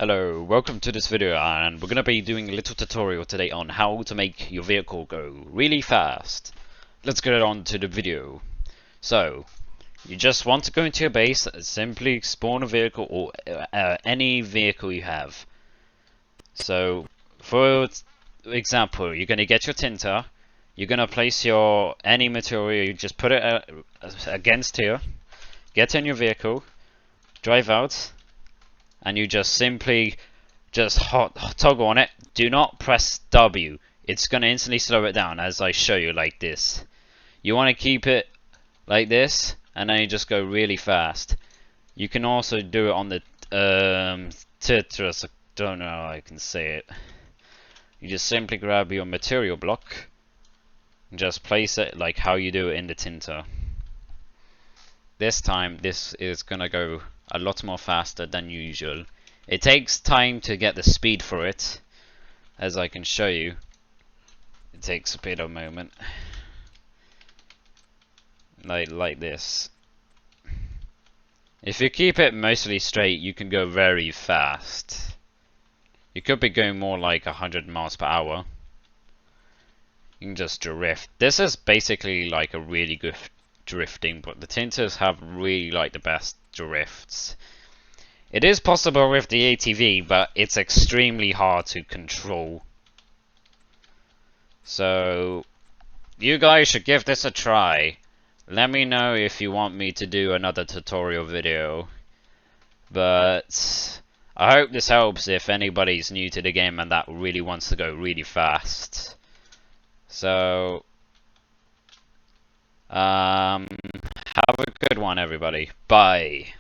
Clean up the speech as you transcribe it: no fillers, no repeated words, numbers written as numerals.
Hello, welcome to this video, and we're gonna be doing a little tutorial today on how to make your vehicle go really fast. Let's get on to the video. So, you just want to go into your base, simply spawn a vehicle or any vehicle you have. So, for example, you're gonna get your tinter, you're gonna place your any material, you just put it against here, get in your vehicle, drive out, and you just simply toggle on it. Do not press W. It's going to instantly slow it down as I show you like this. You want to keep it like this and then you just go really fast. You can also do it on the Tetris. I don't know how I can say it. You just simply grab your material block and just place it like how you do it in the tinter. This time this is going to go a lot more faster than usual. It takes time to get the speed for it, as I can show you. It takes a bit of a moment, like this. If you keep it mostly straight, you can go very fast. You could be going more like 100 miles per hour. You can just drift. This is basically like a really good drifting, but the tinters have really like the best drifts. It is possible with the ATV, but it's extremely hard to control. So, you guys should give this a try. Let me know if you want me to do another tutorial video. But I hope this helps if anybody's new to the game and that really wants to go really fast. So, have a good one, everybody. Bye.